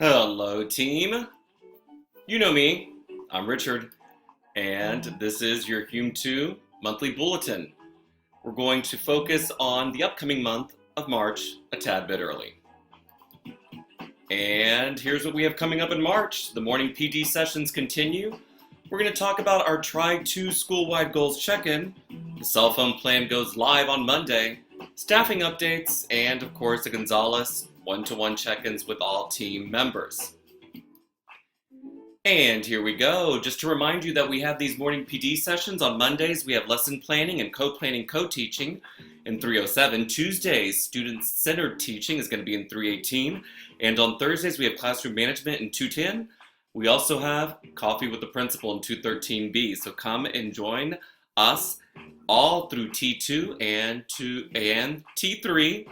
Hello, team. You know me. I'm Richard, and this is your Hume 2 monthly bulletin. We're going to focus on the upcoming month of March a tad bit early. And here's what we have coming up in March. The morning PD sessions continue. We're going to talk about our Try 2 school-wide goals check-in. The cell phone plan goes live on Monday. Staffing updates, and of course the Gonzalez one-to-one check-ins with all team members. And here we go. Just to remind you that we have these morning PD sessions. On Mondays, we have lesson planning and co-planning, co-teaching in 307. Tuesdays, student-centered teaching is going to be in 318. And on Thursdays, we have classroom management in 210. We also have coffee with the principal in 213B. So come and join us all through T2 and T3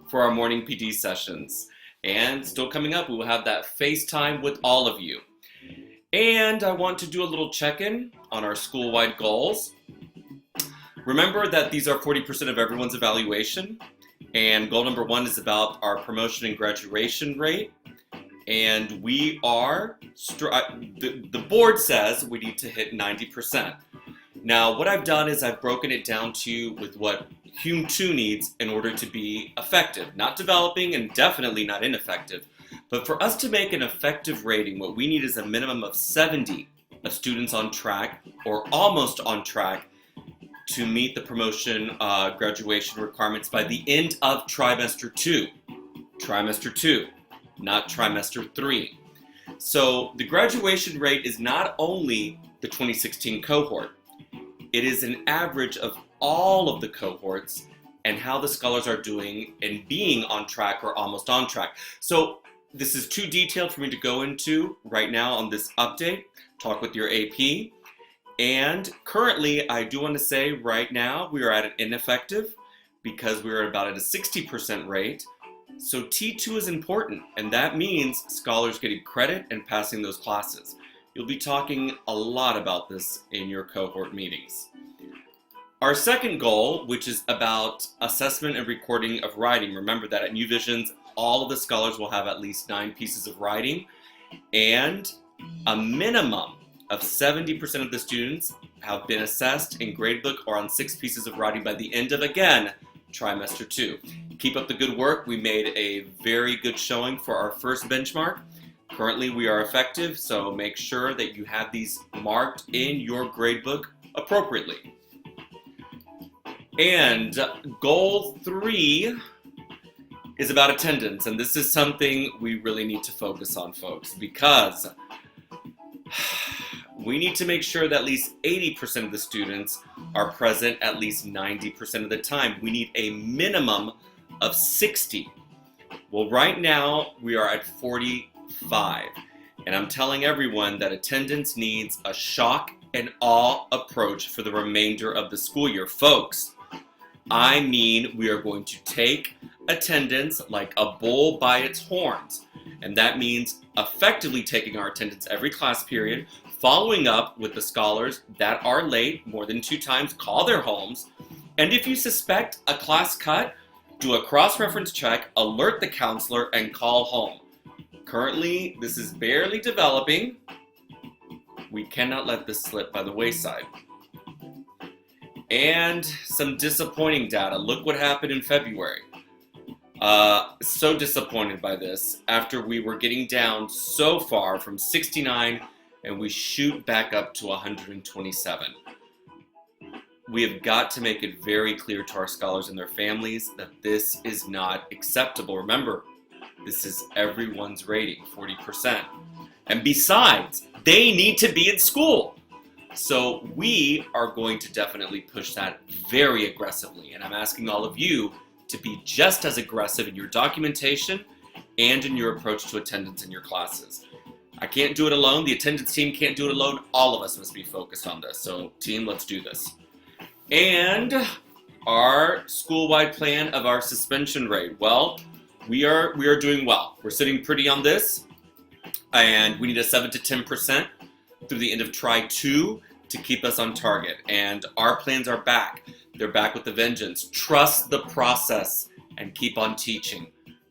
for our morning PD sessions. And still coming up, we will have that FaceTime with all of you. And I want to do a little check-in on our school-wide goals. Remember that these are 40% of everyone's evaluation. And goal number 1 is about our promotion and graduation rate. And we are, the board says we need to hit 90%. Now, what I've done is I've broken it down to you with what Hume 2 needs in order to be effective. Not developing and definitely not ineffective. But for us to make an effective rating, what we need is a minimum of 70 of students on track or almost on track to meet the promotion graduation requirements by the end of trimester 2. Trimester 2, not trimester 3. So the graduation rate is not only the 2016 cohort. It is an average of all of the cohorts and how the scholars are doing and being on track or almost on track. So this is too detailed for me to go into right now on this update. Talk with your AP. And currently, I do want to say right now, we are at an ineffective because we are about at a 60% rate. So T2 is important, and that means scholars getting credit and passing those classes. You'll be talking a lot about this in your cohort meetings. Our second goal, which is about assessment and recording of writing. Remember that at New Visions, all of the scholars will have at least 9 pieces of writing, and a minimum of 70% of the students have been assessed in gradebook or on 6 pieces of writing by the end of, again, trimester 2. Keep up the good work. We made a very good showing for our first benchmark. Currently, we are effective, so make sure that you have these marked in your gradebook appropriately. And goal 3 is about attendance, and this is something we really need to focus on, folks, because we need to make sure that at least 80% of the students are present at least 90% of the time. We need a minimum of 60. Well, right now, we are at 45, and I'm telling everyone that attendance needs a shock and awe approach for the remainder of the school year. Folks, I mean, we are going to take attendance like a bull by its horns. And that means effectively taking our attendance every class period, following up with the scholars that are late more than 2 times, call their homes. And if you suspect a class cut, do a cross-reference check, alert the counselor, and call home. Currently, this is barely developing. We cannot let this slip by the wayside. And some disappointing data. Look what happened in February. So disappointed by this after we were getting down so far from 69 and we shoot back up to 127. We have got to make it very clear to our scholars and their families that this is not acceptable. Remember, this is everyone's rating, 40%. And besides, they need to be in school. So we are going to definitely push that very aggressively. And I'm asking all of you to be just as aggressive in your documentation and in your approach to attendance in your classes. I can't do it alone. The attendance team can't do it alone. All of us must be focused on this. So team, let's do this. And our school-wide plan of our suspension rate. Well, we are doing well. We're sitting pretty on this. And we need a 7 to 10% through the end of Try 2 to keep us on target. And our plans are back. They're back with a vengeance. Trust the process and keep on teaching.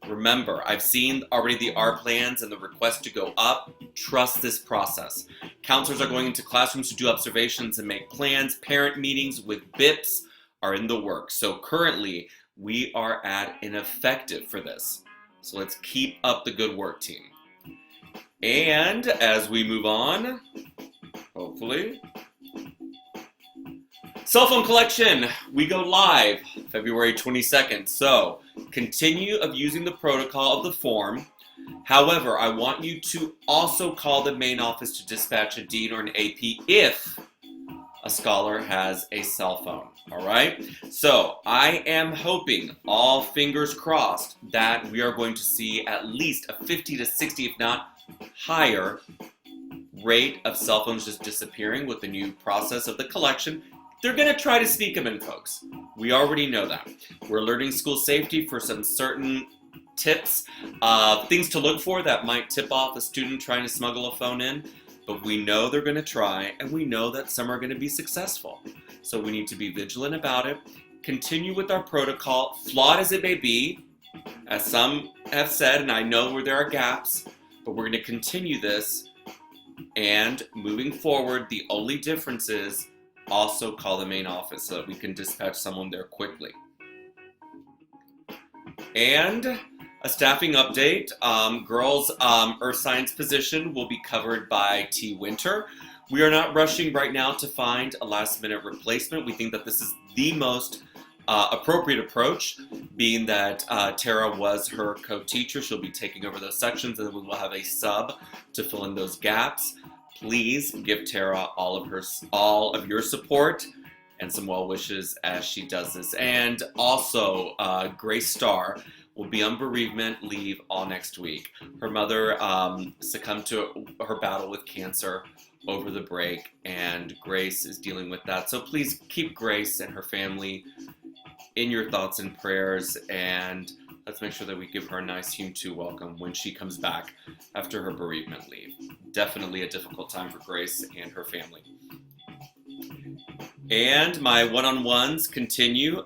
Remember, I've seen already the R plans and the request to go up. Trust this process. Counselors are going into classrooms to do observations and make plans. Parent meetings with BIPs are in the works. So currently, we are at ineffective for this. So let's keep up the good work, team. And as we move on, hopefully, cell phone collection, we go live February 22nd. So continue of using the protocol of the form. However, I want you to also call the main office to dispatch a dean or an AP if a scholar has a cell phone. All right? So I am hoping, all fingers crossed, that we are going to see at least a 50 to 60, if not higher, rate of cell phones just disappearing with the new process of the collection. They're going to try to sneak them in, folks. We already know that. We're alerting school safety for some certain tips, things to look for that might tip off a student trying to smuggle a phone in. But we know they're going to try, and we know that some are going to be successful. So we need to be vigilant about it. Continue with our protocol, flawed as it may be, as some have said, and I know where there are gaps, but we're going to continue this. And moving forward, the only difference is also call the main office so that we can dispatch someone there quickly. And a staffing update, girls' earth science position will be covered by T. Winter. We are not rushing right now to find a last-minute replacement. We think that this is the most appropriate approach, being that Tara was her co-teacher. She'll be taking over those sections, and then we will have a sub to fill in those gaps. Please give Tara all of your support and some well wishes as she does this. And also, Grace Starr will be on bereavement leave all next week. Her mother succumbed to her battle with cancer over the break, and Grace is dealing with that. So please keep Grace and her family in your thoughts and prayers, and let's make sure that we give her a nice Hume-2 welcome when she comes back after her bereavement leave. Definitely a difficult time for Grace and her family. And my one-on-ones continue.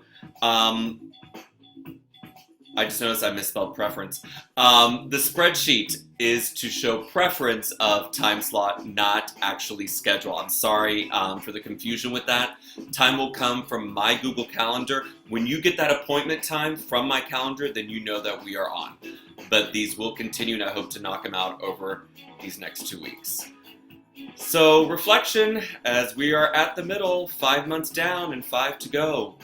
I just noticed I misspelled preference. The spreadsheet is to show preference of time slot, not actually schedule. I'm sorry for the confusion with that. Time will come from my Google Calendar. When you get that appointment time from my calendar, then you know that we are on. But these will continue, and I hope to knock them out over these next 2 weeks. So reflection, as we are at the middle, 5 months down and 5 to go.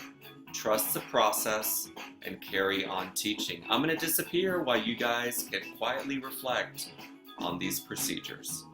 Trust the process and carry on teaching. I'm going to disappear while you guys can quietly reflect on these procedures.